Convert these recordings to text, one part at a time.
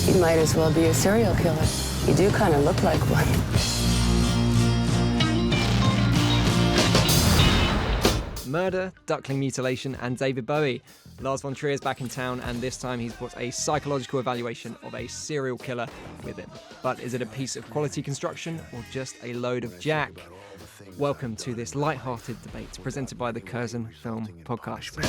You might as well be a serial killer. You do kind of look like one. Murder, duckling mutilation, and David Bowie. Lars von Trier is back in town, and this time he's brought a psychological evaluation of a serial killer with him. But is it a piece of quality construction or just a load of jack? Welcome to this light-hearted debate presented by the Curzon Film Podcast.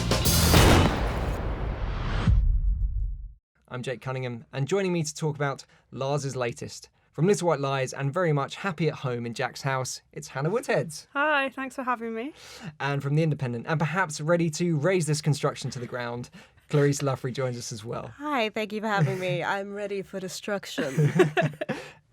I'm Jake Cunningham, and joining me to talk about Lars's latest, from Little White Lies and very much happy at home in Jack's house, it's Hannah Woodhead. Hi, thanks for having me. And from The Independent, and perhaps ready to raze this construction to the ground, Clarisse Loughrey joins us as well. Hi, thank you for having me. I'm ready for destruction.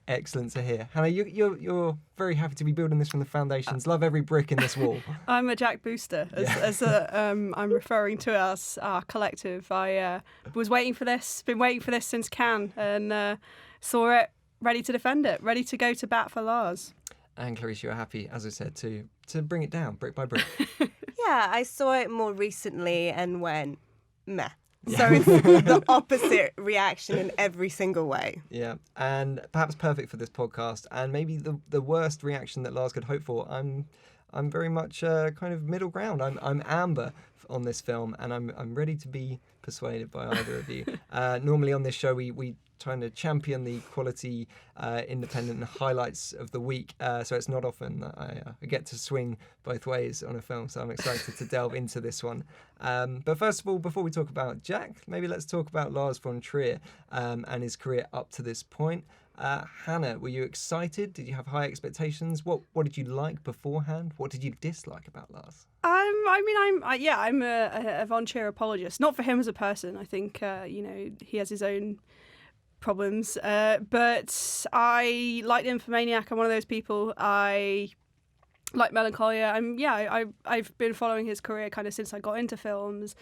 Excellent to hear. Hannah, you're very happy to be building this from the foundations. Love every brick in this wall. I'm a Jack booster, I'm referring to as our collective. I was waiting for this, been waiting for this since Cannes, and saw it, ready to defend it, ready to go to bat for Lars. And Clarisse, you're happy, as I said, to bring it down brick by brick. Yeah, I saw it more recently and went, meh. So it's the opposite reaction in every single way. Yeah, and perhaps perfect for this podcast, and maybe the worst reaction that Lars could hope for. I'm very much kind of middle ground. I'm amber on this film, and I'm ready to be persuaded by either of you. Normally on this show we trying to champion the quality, independent highlights of the week, so it's not often that I get to swing both ways on a film, so I'm excited to delve into this one. But first of all, before we talk about Jack, maybe let's talk about Lars von Trier and his career up to this point. Hannah, were you excited? Did you have high expectations? What did you like beforehand? What did you dislike about Lars? I'm a von Trier apologist. Not for him as a person. I think he has his own problems. But I like Nymphomaniac. I'm one of those people. I like Melancholia. I've been following his career kind of since I got into films.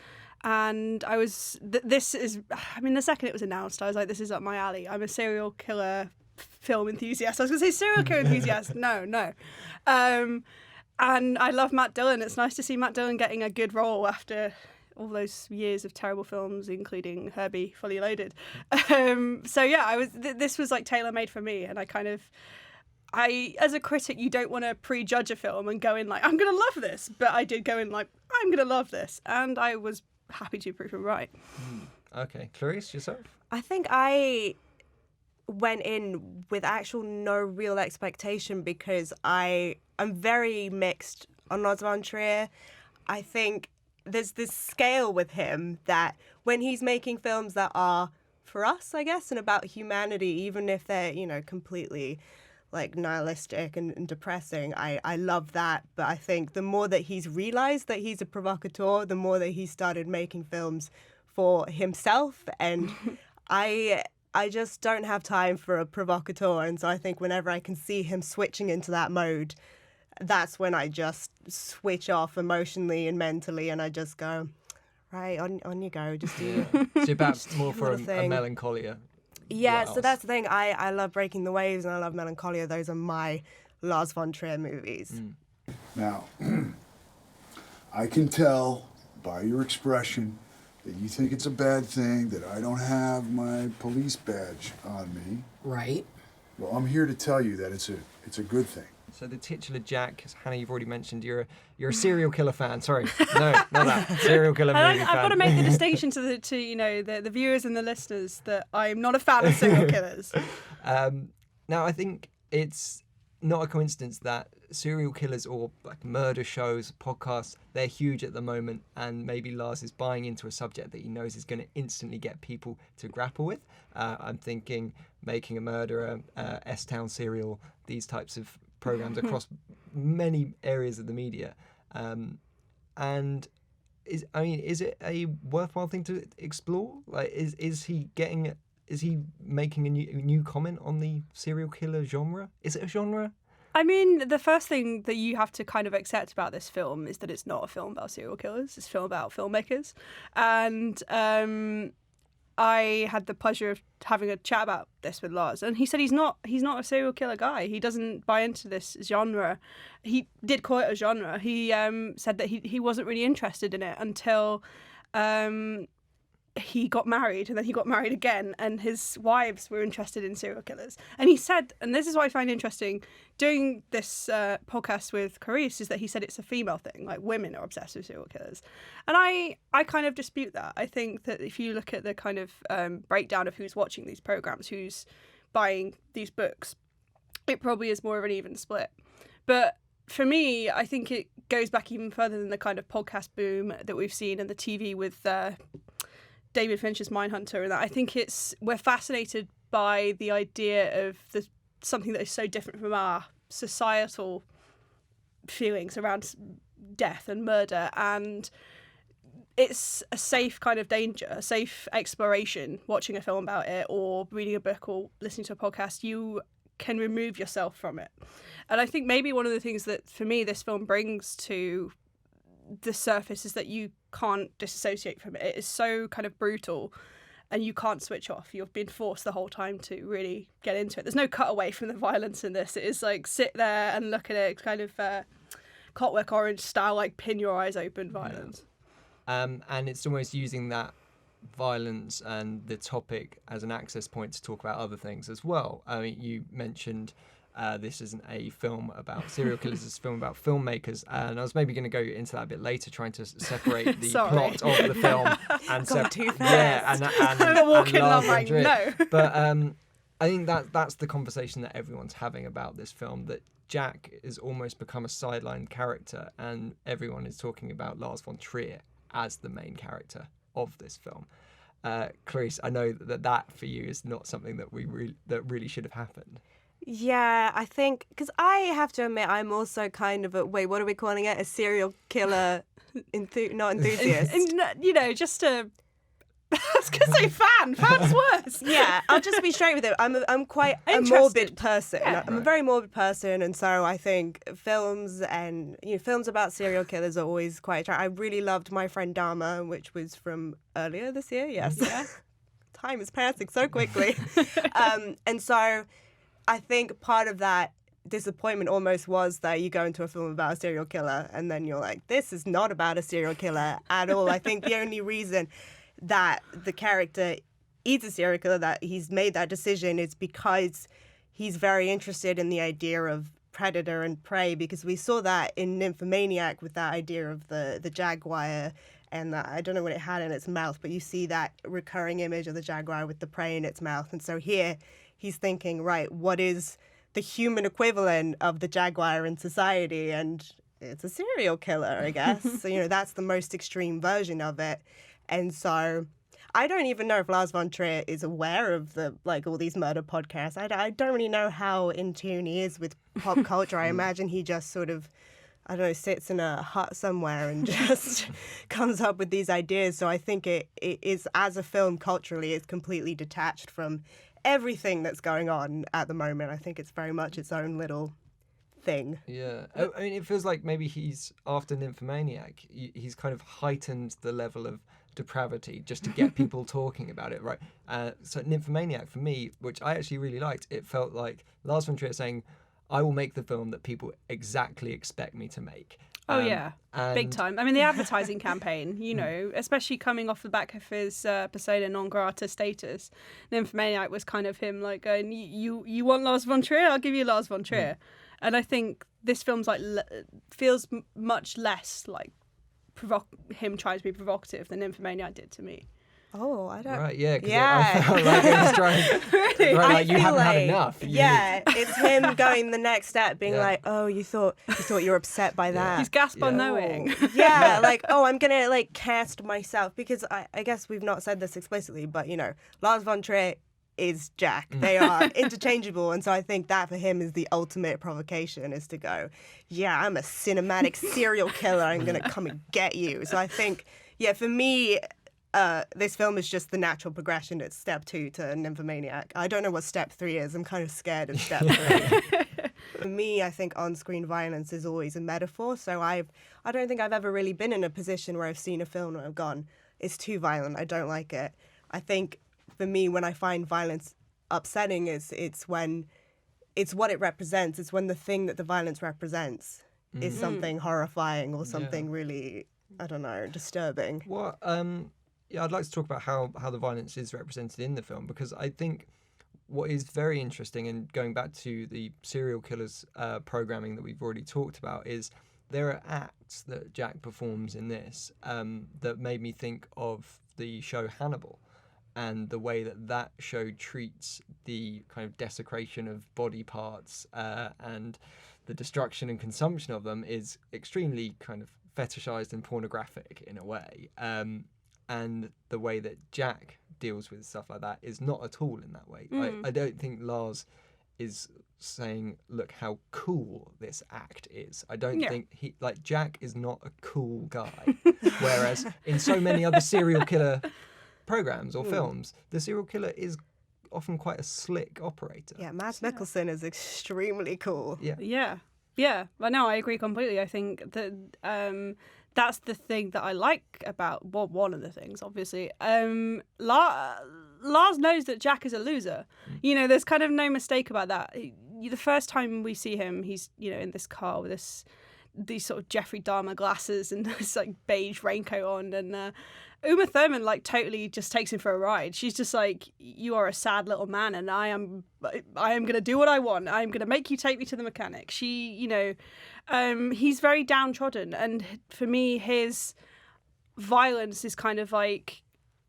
And I was, the second it was announced, I was like, this is up my alley. I'm a serial killer film enthusiast. I was going to say serial killer enthusiast. No. And I love Matt Dillon. It's nice to see Matt Dillon getting a good role after all those years of terrible films, including Herbie, Fully Loaded. This was like tailor-made for me. And as a critic, you don't want to prejudge a film and go in like, I'm going to love this. But I did go in like, I'm going to love this. And I was happy to prove him right. Okay. Clarisse, yourself? I think I went in with actual no real expectation because I'm very mixed on Lars von Trier. I think there's this scale with him that when he's making films that are for us, I guess, and about humanity, even if they're, completely like nihilistic and depressing, I love that. But I think the more that he's realized that he's a provocateur, the more that he started making films for himself. And I just don't have time for a provocateur. And so I think whenever I can see him switching into that mode, that's when I just switch off emotionally and mentally, and I just go, right, on you go, just do it. So perhaps more for a Melancholia. Yeah, Lars. so that's the thing. I love Breaking the Waves and I love Melancholia. Those are my Lars von Trier movies. Now, I can tell by your expression that you think it's a bad thing that I don't have my police badge on me. Right. Well, I'm here to tell you that it's a good thing. So the titular Jack, as Hannah, you've already mentioned, you're a serial killer fan. Sorry, no, not that serial killer movie fan. I've got to make the distinction to the viewers and the listeners that I'm not a fan of serial killers. Now, I think it's not a coincidence that serial killers or like murder shows, podcasts, they're huge at the moment, and maybe Lars is buying into a subject that he knows is going to instantly get people to grapple with. I'm thinking Making a Murderer, S-Town Serial, these types of programs across many areas of the media, and is it a worthwhile thing to explore? Like, is he making a new comment on the serial killer genre? Is it a genre? I mean, the first thing that you have to kind of accept about this film is that it's not a film about serial killers. It's a film about filmmakers, and I had the pleasure of having a chat about this with Lars, and he said he's not a serial killer guy. He doesn't buy into this genre. He did call it a genre. He said that he wasn't really interested in it until he got married and then he got married again, and his wives were interested in serial killers. And he said, and this is what I find interesting doing this podcast with Clarisse, is that he said it's a female thing, like women are obsessed with serial killers. And I kind of dispute that. I think that if you look at the kind of breakdown of who's watching these programs, who's buying these books, it probably is more of an even split. But for me, I think it goes back even further than the kind of podcast boom that we've seen in the TV with David Fincher's Mindhunter, and that I think we're fascinated by the idea of something that is so different from our societal feelings around death and murder, and it's a safe kind of danger, a safe exploration watching a film about it or reading a book or listening to a podcast. You can remove yourself from it. And I think maybe one of the things that for me this film brings to the surface is that you can't disassociate from it. It is so kind of brutal and you can't switch off. You've been forced the whole time to really get into it. There's no cutaway from the violence in this. It is like sit there and look at it. It's kind of Clockwork Orange style, like pin your eyes open violence. And it's almost using that violence and the topic as an access point to talk about other things as well. I mean, you mentioned this isn't a film about serial killers, it's a film about filmmakers, and I was maybe going to go into that a bit later, trying to separate the plot of the film and walking Lars von Trier. No. But I think that's the conversation that everyone's having about this film, that Jack has almost become a sideline character and everyone is talking about Lars von Trier as the main character of this film. Clarisse, I know that for you is not something that that really should have happened. Yeah, I think, because I have to admit, I'm also kind of what are we calling it? A serial killer, not enthusiast. And, just a, I was going to say fan. Fan's worse. Yeah, I'll just be straight with it. I'm quite a morbid person. Yeah. I'm a very morbid person, and so I think films about serial killers are always quite attractive. I really loved My Friend Dharma, which was from earlier this year. Yes. Yeah. Time is passing so quickly. And so I think part of that disappointment almost was that you go into a film about a serial killer and then you're like, this is not about a serial killer at all. I think the only reason that the character is a serial killer, that he's made that decision, is because he's very interested in the idea of predator and prey, because we saw that in Nymphomaniac with that idea of the jaguar, and I don't know what it had in its mouth, but you see that recurring image of the jaguar with the prey in its mouth. And so here he's thinking, right, what is the human equivalent of the jaguar in society? And it's a serial killer, I guess. So, that's the most extreme version of it. And so I don't even know if Lars von Trier is aware of all these murder podcasts. I don't really know how in tune he is with pop culture. I imagine he just sort of, I don't know, sits in a hut somewhere and just comes up with these ideas. So I think it is, as a film culturally, it's completely detached from everything that's going on at the moment. I think it's very much its own little thing. Yeah. I mean, it feels like maybe he's, after Nymphomaniac, he's kind of heightened the level of depravity just to get people talking about it, right? So Nymphomaniac, for me, which I actually really liked, it felt like Lars von Trier saying, I will make the film that people exactly expect me to make. Oh, yeah. Big time. I mean, the advertising campaign, especially coming off the back of his persona non grata status, Nymphomaniac was kind of him like going, you want Lars von Trier? I'll give you Lars von Trier. And I think this film's feels much less like him trying to be provocative than Nymphomaniac did to me. Oh, I don't. Right, yeah. I felt like it was trying. Really? Right, like you haven't had enough. Yeah, it's him going the next step, being like, "Oh, you thought you were upset by that." He's gasped on knowing. Yeah, I'm gonna cast myself, because I guess we've not said this explicitly, but Lars von Trier is Jack. They are interchangeable, and so I think that for him is the ultimate provocation, is to go, yeah, I'm a cinematic serial killer. I'm gonna come and get you. So I think, for me, this film is just the natural progression. It's step 2 to Nymphomaniac. I don't know what step 3 is. I'm kind of scared of step 3. For me, I think on-screen violence is always a metaphor. So I don't think I've ever really been in a position where I've seen a film where I've gone, it's too violent, I don't like it. I think for me, when I find violence upsetting, it's when it's what it represents. It's when the thing that the violence represents is something horrifying or something really, I don't know, disturbing. What Yeah, I'd like to talk about how the violence is represented in the film, because I think what is very interesting, and going back to the serial killers programming that we've already talked about, is there are acts that Jack performs in this that made me think of the show Hannibal, and the way that show treats the kind of desecration of body parts and the destruction and consumption of them is extremely kind of fetishized and pornographic in a way. And the way that Jack deals with stuff like that is not at all in that way. I don't think Lars is saying, look how cool this act is. I don't think Jack is not a cool guy. Whereas in so many other serial killer programs or films, the serial killer is often quite a slick operator. Yeah, Mads Mikkelsen is extremely cool. Yeah. But no, I agree completely. I think that that's the thing that I like about, well, one of the things, obviously. Lars knows that Jack is a loser. You know, there's kind of no mistake about that. The first time we see him, he's, you know, in this car with these sort of Jeffrey Dahmer glasses and this like beige raincoat on, and Uma Thurman like totally just takes him for a ride. She's just like, you are a sad little man, and I am gonna do what I want. I'm gonna make you take me to the mechanic. She, you know, he's very downtrodden, and for me, his violence is kind of like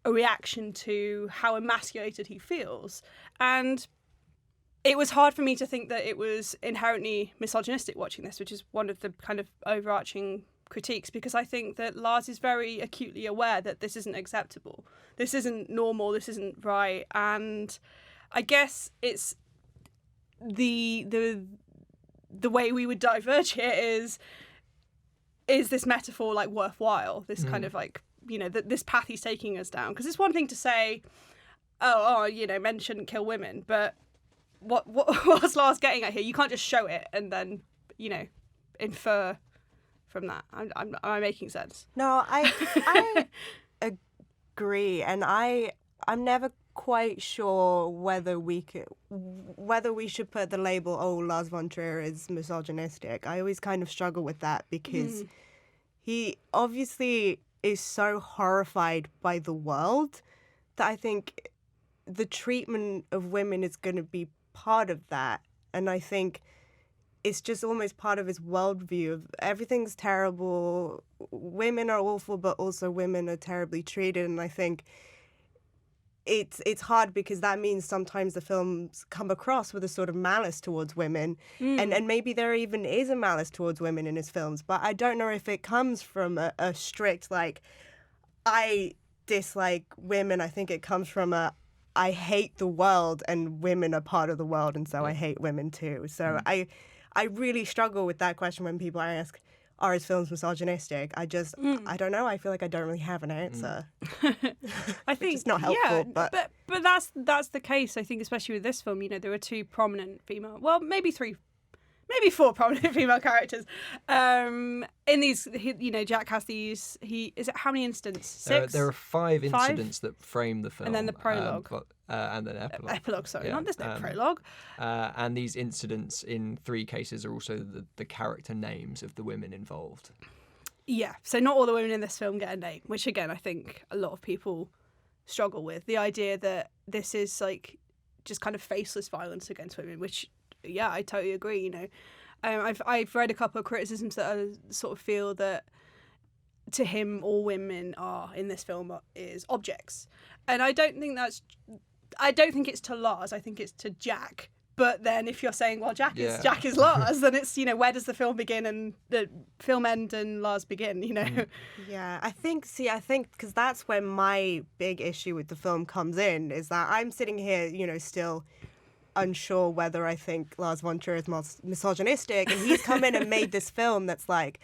a reaction to how emasculated he feels. And it was hard for me to think that it was inherently misogynistic watching this, which is one of the kind of overarching critiques, because I think that Lars is very acutely aware that this isn't acceptable. This isn't normal, this isn't right. And I guess it's the way we would diverge here is this metaphor like worthwhile? This kind of like, you know, this path he's taking us down. Because it's one thing to say, oh, you know, men shouldn't kill women, but what's Lars getting at here? You can't just show it and then, you know, infer from that. Am I making sense? No, I agree, and I'm never quite sure whether we should put the label, oh, Lars von Trier is misogynistic. I always kind of struggle with that, because he obviously is so horrified by the world that I think the treatment of women is going to be part of that. And I think it's just almost part of his worldview of everything's terrible, women are awful, but also women are terribly treated. And I think it's hard, because that means sometimes the films come across with a sort of malice towards women, and maybe there even is a malice towards women in his films, but I don't know if it comes from a strict, like, I dislike women. I think it comes from I hate the world, and women are part of the world, and so I hate women too. So I really struggle with that question when people ask, are his films misogynistic? I don't know. I feel like I don't really have an answer. I think it's not helpful, but that's the case. I think, especially with this film, you know, there were two prominent female, well, maybe four prominent female characters. In these, you know, Jack has these. How many incidents? 6. There are 5 incidents that frame the film, and then the prologue, and then epilogue. Epilogue, sorry, there's no prologue. And these incidents, in 3 cases, are also the character names of the women involved. Yeah. So not all the women in this film get a name, which again I think a lot of people struggle with. The idea that this is like just kind of faceless violence against women, which. Yeah, I totally agree. You know, I've read a couple of criticisms that sort of feel that to him all women are in this film is objects, and I don't think it's to Lars. I think it's to Jack. But then if you're saying, well, Jack is Lars, then it's, you know, where does the film begin and the film end and Lars begin? You know. Yeah, I think because that's where my big issue with the film comes in, is that I'm sitting here, you know, still unsure whether I think Lars von Trier is misogynistic, and he's come in and made this film that's like,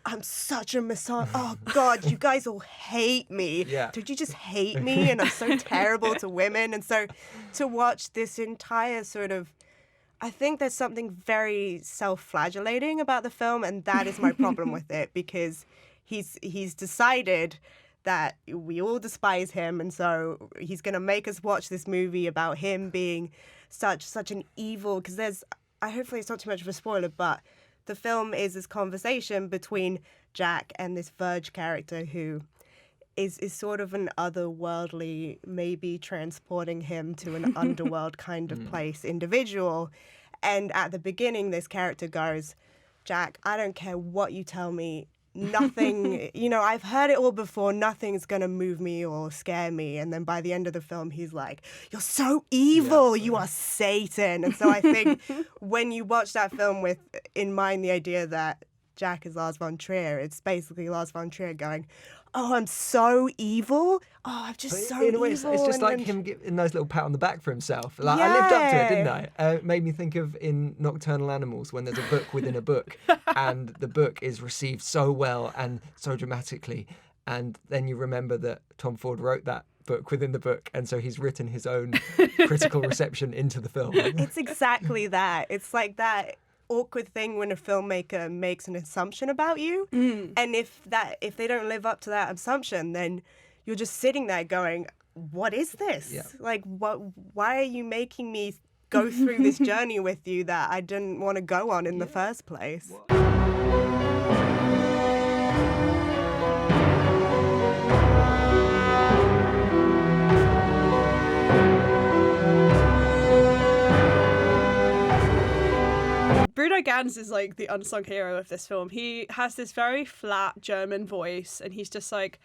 I'm such a oh God, you guys all hate me. Yeah. Don't you just hate me? And I'm so terrible to women. And so to watch this entire sort of, I think there's something very self-flagellating about the film, and that is my problem with it, because he's decided that we all despise him, and so he's going to make us watch this movie about him being such an evil, because hopefully it's not too much of a spoiler, but the film is this conversation between Jack and this Verge character who is sort of an otherworldly, maybe transporting him to an underworld kind of place individual. And at the beginning, this character goes, Jack, I don't care what you tell me. Nothing, I've heard it all before. Nothing's going to move me or scare me. And then by the end of the film, he's like, you're so evil. You are Satan. And so I think when you watch that film with in mind the idea that Jack is Lars von Trier, it's basically Lars von Trier going, oh, I'm so evil. Oh, I'm just so in a way, evil. it's just and like then... him giving a nice little pat on the back for himself. Like I lived up to it, didn't I? It made me think of in Nocturnal Animals when there's a book within a book, and the book is received so well and so dramatically, and then you remember that Tom Ford wrote that book within the book, and so he's written his own critical reception into the film. It's exactly that. It's like that awkward thing when a filmmaker makes an assumption about you, and if they don't live up to that assumption, then you're just sitting there going, what is this? Yeah. Like, why are you making me go through this journey with you that I didn't want to go on in the first place? Bruno Ganz is like the unsung hero of this film. He has this very flat German voice, and he's just like,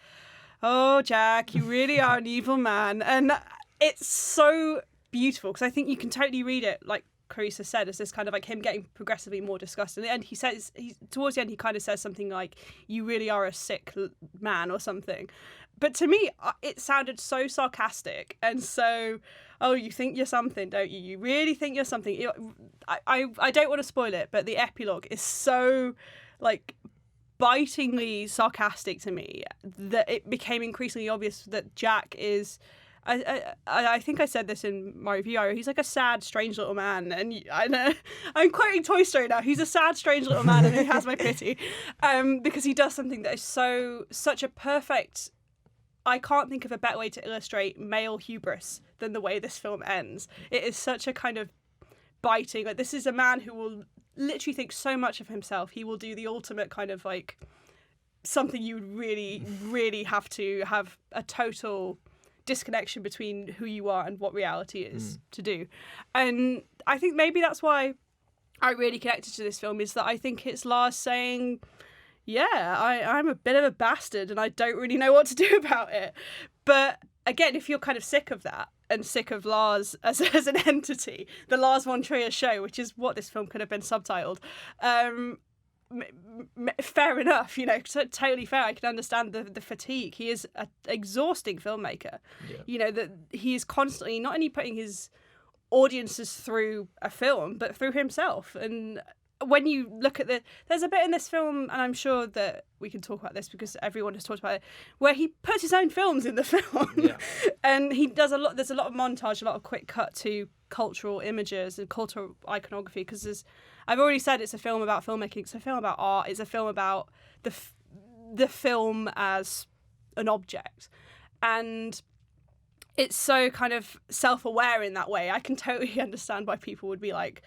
oh, Jack, you really are an evil man. And it's so beautiful because I think you can totally read it, like Clarisse said, as this kind of like him getting progressively more disgusted. And he says, towards the end, he kind of says something like, you really are a sick man or something. But to me, it sounded so sarcastic and so, oh, you think you're something, don't you? You really think you're something. I don't want to spoil it, but the epilogue is so, like, bitingly sarcastic to me that it became increasingly obvious that Jack is... I think I said this in my review. He's like a sad, strange little man, and I'm quoting Toy Story now. He's a sad, strange little man, and he has my pity, because he does something that is such a perfect. I can't think of a better way to illustrate male hubris than the way this film ends. It is such a kind of biting. Like, this is a man who will literally think so much of himself. He will do the ultimate kind of like something you would really, really have to have a total disconnection between who you are and what reality is to do. And I think maybe that's why I really connected to this film, is that I think it's Lars saying, yeah, I'm a bit of a bastard and I don't really know what to do about it. But again, if you're kind of sick of that and sick of Lars as an entity, the Lars von Trier show, which is what this film could have been subtitled, fair enough, totally fair. I can understand the fatigue. He is an exhausting filmmaker. Yeah. That he is constantly not only putting his audiences through a film, but through himself. And when you look at there's a bit in this film, and I'm sure that we can talk about this because everyone has talked about it, where he puts his own films in the film. Yeah. And he does there's a lot of montage, a lot of quick cut to cultural images and cultural iconography, because I've already said it's a film about filmmaking, it's a film about art, it's a film about the film as an object. And it's so kind of self-aware in that way. I can totally understand why people would be like,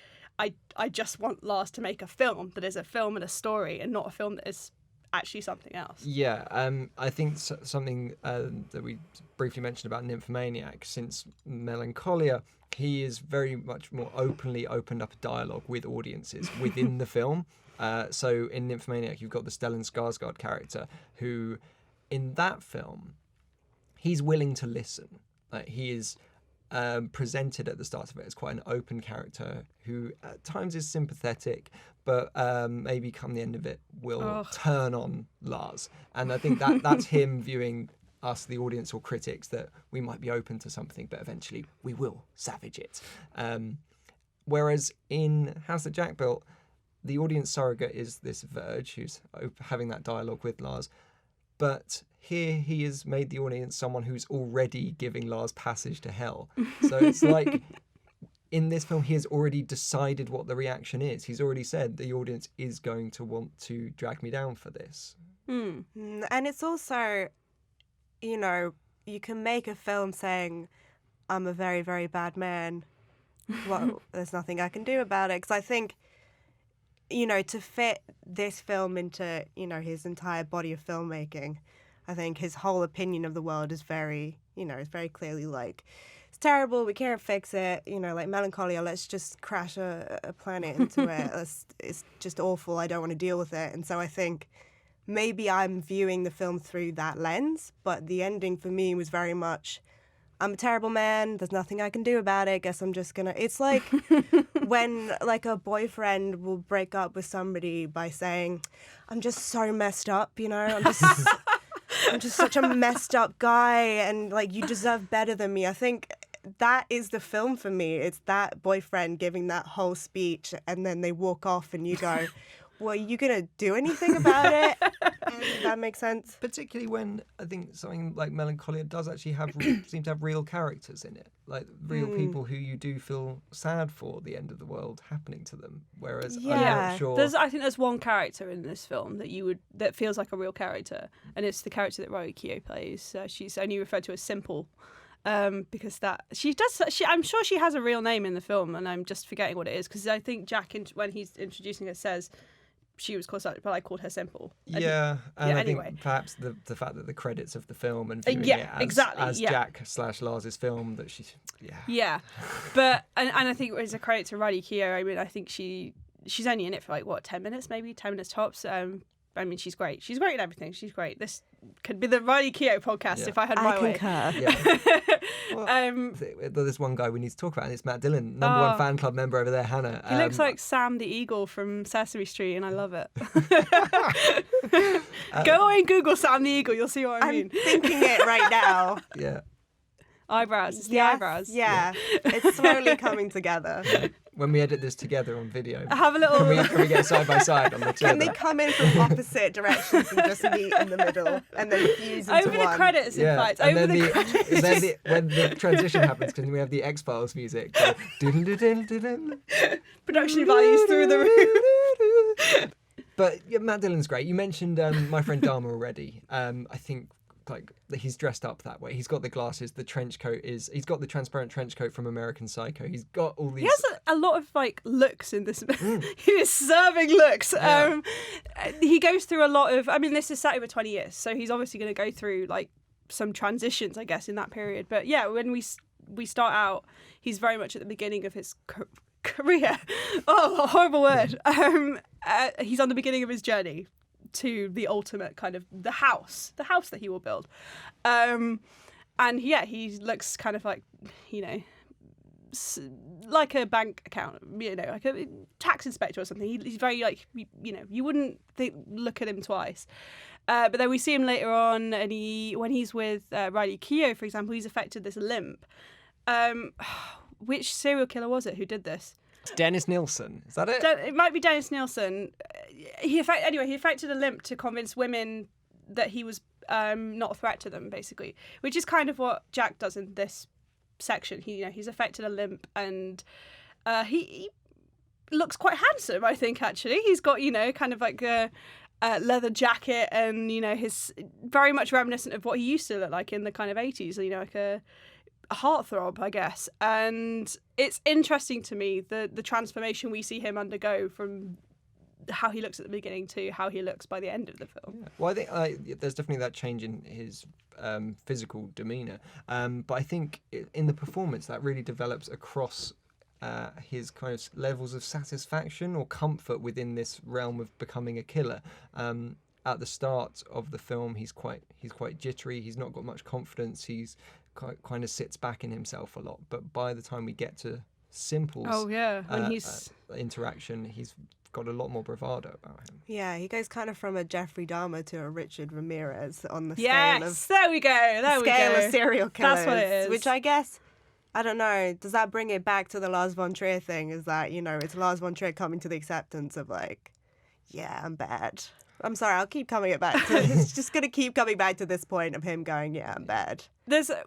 I just want Lars to make a film that is a film and a story and not a film that is actually something else. Yeah, I think something that we briefly mentioned about Nymphomaniac, since Melancholia, he is very much more openly opened up a dialogue with audiences within the film. So in Nymphomaniac, you've got the Stellan Skarsgård character who, in that film, he's willing to listen. He is presented at the start of it as quite an open character who at times is sympathetic, but maybe come the end of it will turn on Lars. And I think that's him viewing us, the audience or critics, that we might be open to something, but eventually we will savage it. Whereas in House That Jack Built, the audience surrogate is this Verge who's having that dialogue with Lars. But here he has made the audience someone who's already giving Lars passage to hell. So it's like, in this film, he has already decided what the reaction is. He's already said the audience is going to want to drag me down for this. And it's also, you can make a film saying, I'm a very, very bad man. Well, there's nothing I can do about it. Because I think, to fit this film into, his entire body of filmmaking, I think his whole opinion of the world is very, it's very clearly like, it's terrible, we can't fix it, like Melancholia, let's just crash a planet into it. It's just awful, I don't want to deal with it. And so I think maybe I'm viewing the film through that lens, but the ending for me was very much, I'm a terrible man, there's nothing I can do about it, guess I'm just gonna... It's like when like a boyfriend will break up with somebody by saying, I'm just so messed up, I'm just such a messed up guy, and like, you deserve better than me. I think that is the film for me. It's that boyfriend giving that whole speech, and then they walk off and you go, well, are you going to do anything about it? That makes sense. Particularly when I think something like Melancholia does actually seem to have real characters in it, like real people who you do feel sad for the end of the world happening to them. Whereas I'm not sure. I think there's one character in this film that feels like a real character, and it's the character that Riley Keough plays. She's only referred to as Simple. Because I'm sure she has a real name in the film, and I'm just forgetting what it is. Because I think Jack, when he's introducing her, says she was called something, but I called her Simple. And I think perhaps the fact that the credits of the film and viewing it as Jack / Lars's film, that she's but and I think as a credit to Riley Keough, I mean, I think she's only in it for like 10 minutes, maybe 10 minutes tops. I mean, she's great. She's great in everything. She's great. This could be the Riley Keough podcast if I had my way. There's one guy we need to talk about, and it's Matt Dillon, number one fan club member over there, Hannah. He looks like Sam the Eagle from Sesame Street, and I love it. Go away and Google Sam the Eagle. You'll see what I mean. I'm thinking it right now. Yeah. Eyebrows. It's the eyebrows. Yeah. It's slowly coming together. When we edit this together on video, have a little. Can we get side by side on the two? Can they come in from opposite directions and just meet in the middle and then fuse into over the credits? In fact, and over then the credits. when the transition happens, can we have the X-Files music? Production values through the roof. But Matt Dillon's great. You mentioned My Friend Dharma already. I think. Like, he's dressed up that way. He's got the glasses. The trench coat he's got the transparent trench coat from American Psycho. He's got all these. He has a lot of like looks in this. He is serving looks. Yeah. He goes through a lot of. I mean, this is set over 20 years, so he's obviously going to go through like some transitions, I guess, in that period. But yeah, when we start out, he's very much at the beginning of his career. Oh, a horrible word. He's on the beginning of his journey to the ultimate kind of the house that he will build, and he looks kind of like, like a bank account, like a tax inspector or something. He's very like, you wouldn't look at him twice. But then we see him later on, and when he's with Riley Keough, for example, he's affected this limp. Which serial killer was it who did this? Dennis Nilsson, is that it? It might be Dennis Nilsson. He affected a limp to convince women that he was not a threat to them, basically, which is kind of what Jack does in this section. He's affected a limp, and he looks quite handsome, I think, actually. He's got, kind of like a leather jacket, and, his very much reminiscent of what he used to look like in the kind of 80s, like a heartthrob, I guess. And it's interesting to me the transformation we see him undergo from how he looks at the beginning to how he looks by the end of the film. Yeah. Well, I think there's definitely that change in his physical demeanour, but I think in the performance that really develops across his kind of levels of satisfaction or comfort within this realm of becoming a killer. At the start of the film, he's quite jittery. He's not got much confidence. He's kind of sits back in himself a lot. But by the time we get to Simple's when he's interaction, he's got a lot more bravado about him. Yeah, he goes kind of from a Jeffrey Dahmer to a Richard Ramirez on the scale of serial killers. That's what it is. Which I guess, I don't know, does that bring it back to the Lars von Trier thing? Is that, it's Lars von Trier coming to the acceptance of like, yeah, I'm bad. I'm sorry, I'll keep coming back to it's just going to keep coming back to this point of him going, yeah, I'm bad.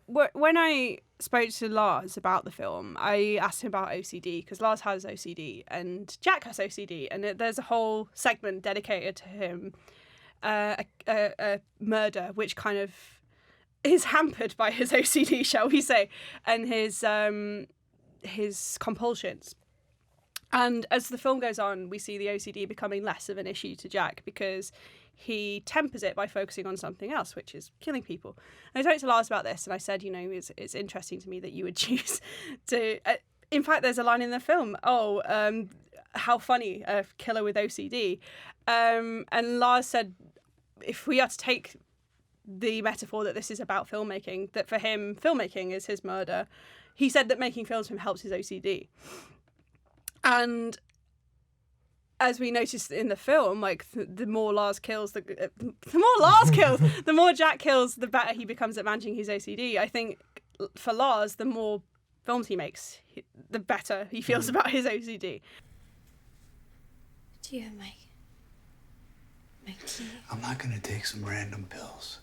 When I spoke to Lars about the film, I asked him about OCD, because Lars has OCD and Jack has OCD, and there's a whole segment dedicated to him, a murder, which kind of is hampered by his OCD, shall we say, and his compulsions. And as the film goes on, we see the OCD becoming less of an issue to Jack, because he tempers it by focusing on something else, which is killing people. And I talked to Lars about this, and I said, it's interesting to me that you would choose to... in fact, there's a line in the film, how funny, a killer with OCD. And Lars said, if we are to take the metaphor that this is about filmmaking, that for him, filmmaking is his murder, he said that making films for him helps his OCD. And as we noticed in the film, like the more Lars kills, the more Jack kills, the better he becomes at managing his OCD. I think for Lars, the more films he makes, the better he feels about his OCD. Do you have my tea? I'm not gonna take some random pills.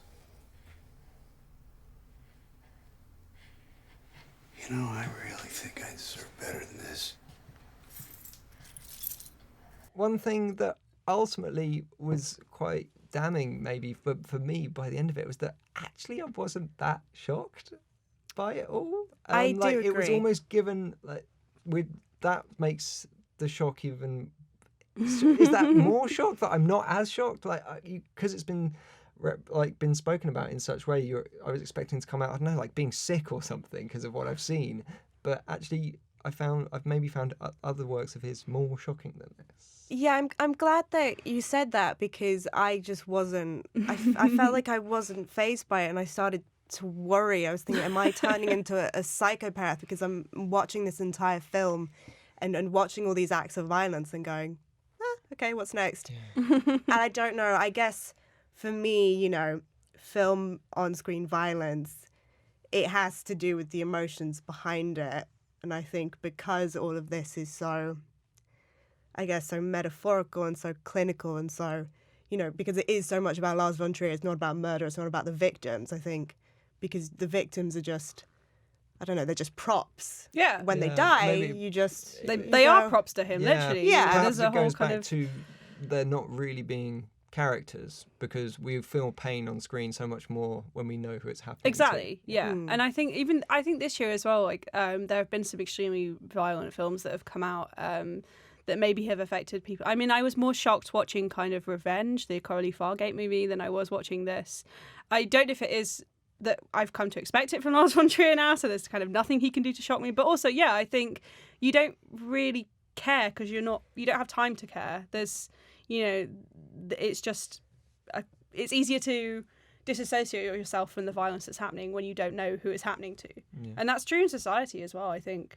I really think I deserve better than this. One thing that ultimately was quite damning, maybe for me by the end of it, was that actually I wasn't that shocked by it all. I do agree. It was almost given with that makes the shock even. Is that more shock that I'm not as shocked? Because it's been been spoken about in such way. I was expecting to come out, I don't know, like being sick or something because of what I've seen. But actually, I've maybe found other works of his more shocking than this. Yeah, I'm glad that you said that, because I just wasn't. I felt like I wasn't fazed by it, and I started to worry. I was thinking, am I turning into a psychopath because I'm watching this entire film and watching all these acts of violence and going, okay, what's next? Yeah. And I don't know. I guess for me, film on-screen violence, it has to do with the emotions behind it. And I think because all of this is so, so metaphorical and so clinical and so, because it is so much about Lars von Trier, it's not about murder, it's not about the victims, I think, because the victims are just, I don't know, they're just props. Yeah. When they die, maybe They are props to him, literally. Yeah. Perhaps There's a it whole goes kind back of... to they're not really being characters, because we feel pain on screen so much more when we know who it's happening Exactly, to. yeah. And I think this year as well, there have been some extremely violent films that have come out that maybe have affected people. I mean, I was more shocked watching kind of Revenge, the Coralie Fargate movie, than I was watching this. I don't know if it is that I've come to expect it from Lars von Trier now, so there's kind of nothing he can do to shock me. But also, yeah, I think you don't really care because you don't have time to care. There's, it's just, it's easier to disassociate yourself from the violence that's happening when you don't know who it's happening to. Yeah. And that's true in society as well, I think.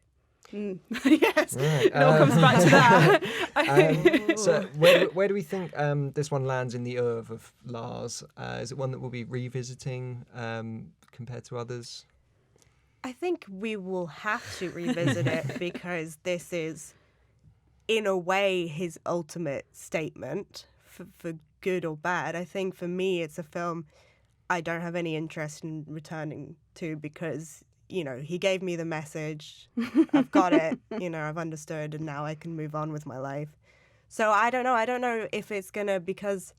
Yes, right. It all comes back to that. So where do we think this one lands in the oeuvre of Lars? Is it one that we'll be revisiting compared to others? I think we will have to revisit it because this is, in a way, his ultimate statement for good or bad. I think for me, it's a film I don't have any interest in returning to because, he gave me the message. I've got it. I've understood, and now I can move on with my life. So I don't know. I don't know if it's going to, because,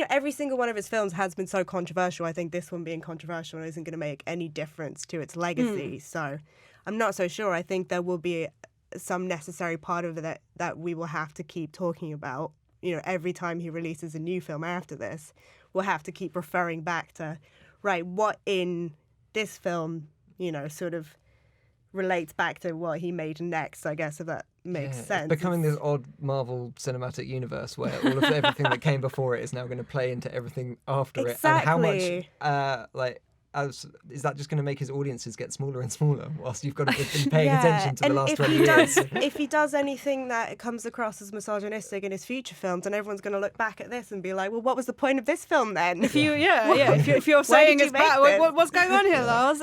every single one of his films has been so controversial. I think this one being controversial isn't going to make any difference to its legacy. So I'm not so sure. I think there will be some necessary part of it that we will have to keep talking about. Every time he releases a new film after this, we'll have to keep referring back to, right, what in this film, sort of relates back to what he made next, I guess, if that makes sense. It's becoming this odd Marvel cinematic universe where all of everything that came before it is now going to play into everything after it. And how much, is that just going to make his audiences get smaller and smaller whilst you've got to been paying attention to the last 20 years? If he does anything that comes across as misogynistic in his future films, and everyone's going to look back at this and be like, well, what was the point of this film then? If you're saying it's bad, what's going on here, Lars?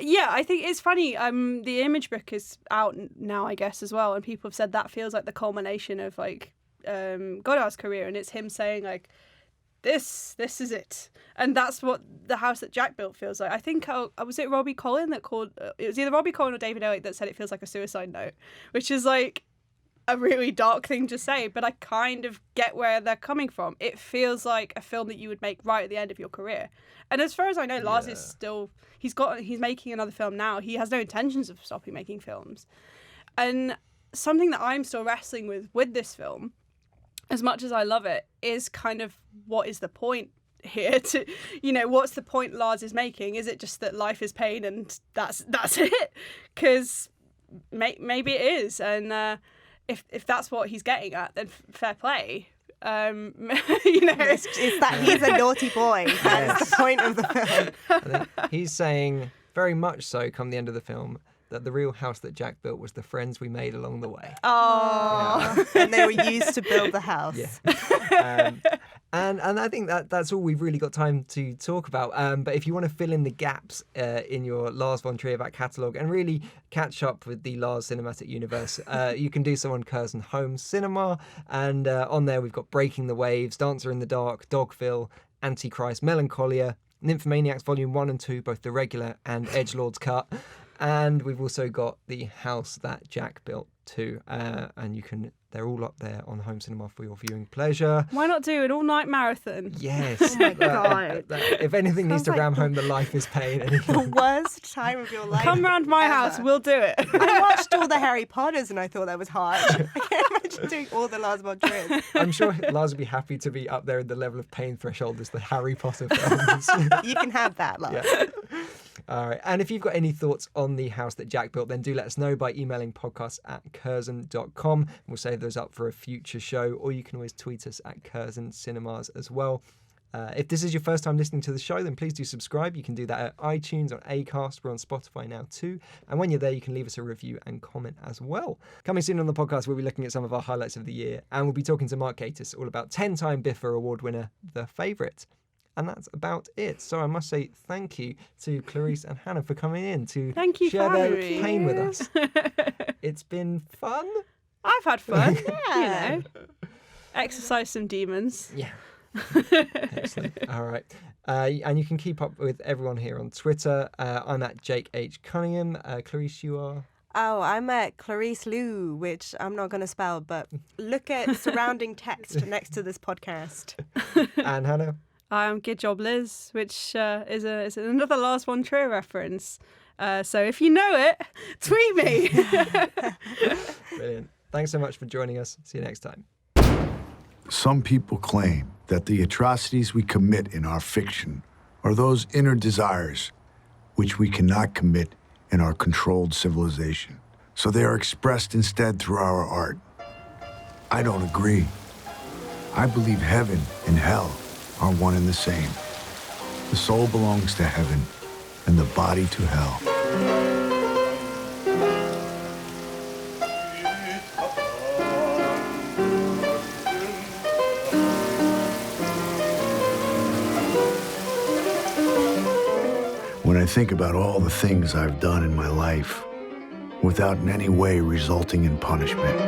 Yeah, I think it's funny. The Image book is out now, I guess, as well, and people have said that feels like the culmination of Godard's career, and it's him saying this is it, and that's what the house that Jack built feels like. I think was it Robbie Collin that called it was either Robbie Collin or David Elliott that said it feels like a suicide note, which is a really dark thing to say, but I kind of get where they're coming from. It feels like a film that you would make right at the end of your career. And as far as I know, Lars is still he's making another film now. He has no intentions of stopping making films. And something that I'm still wrestling with this film as much as I love it, is kind of what is the point here? To, you know, what's the point Lars is making? Is it just that life is pain and that's it? Because maybe it is, and if that's what he's getting at, then fair play. You know, it's that he's a naughty boy. That's the point of the film. I think he's saying very much so, come the end of the film, that the real house that Jack built was the friends we made along the way. Oh, and they were used to build the house. Yeah. And I think that's all we've really got time to talk about. But if you want to fill in the gaps in your Lars von Trier back catalogue and really catch up with the Lars cinematic universe, you can do so on Curzon Home Cinema. And on there we've got Breaking the Waves, Dancer in the Dark, Dogville, Antichrist, Melancholia, Nymphomaniacs Volume 1 and 2, both the regular and Edgelord's cut. And we've also got The House That Jack Built too. And they're all up there on home cinema for your viewing pleasure. why not do an all-night marathon? Yes. Oh my God. If anything needs to Sounds like ram home the life is pain. The worst time of your life. Come round my ever. house, we'll do it. I watched all the Harry Potters and I thought that was hard. I can't imagine doing all the Lars von Triers. I'm sure Lars would be happy to be up there in the level of pain threshold as the Harry Potter films. You can have that, Lars. Yeah. All right. And if you've got any thoughts on The House That Jack Built, then do let us know by emailing podcasts@curzon.com. We'll save those up for a future show, or you can always tweet us at Curzon Cinemas as well. If this is your first time listening to the show, then please do subscribe. You can do that at iTunes, on Acast. We're on Spotify now too. And when you're there, you can leave us a review and comment as well. Coming soon on the podcast, we'll be looking at some of our highlights of the year, and we'll be talking to Mark Gatiss all about 10-time BIFA award winner, The Favourite. And that's about it. So I must say thank you to Clarisse and Hannah for coming in to Thank you share for their having me. pain with us. It's been fun. I've had fun. Yeah. You know, exercise some demons. Yeah. Excellent. All right. And you can keep up with everyone here on Twitter. I'm at Jake H. Cunningham. Clarisse, you are? Oh, I'm at Clarisse Loughrey, which I'm not going to spell, but look at surrounding text next to this podcast. And Hannah? I'm Good Job Liz, which is another Lars von Trier reference. So if you know it, tweet me. Brilliant. Thanks so much for joining us. See you next time. Some people claim that the atrocities we commit in our fiction are those inner desires which we cannot commit in our controlled civilization. So they are expressed instead through our art. I don't agree. I believe heaven and hell are one and the same. The soul belongs to heaven and the body to hell. When I think about all the things I've done in my life without in any way resulting in punishment,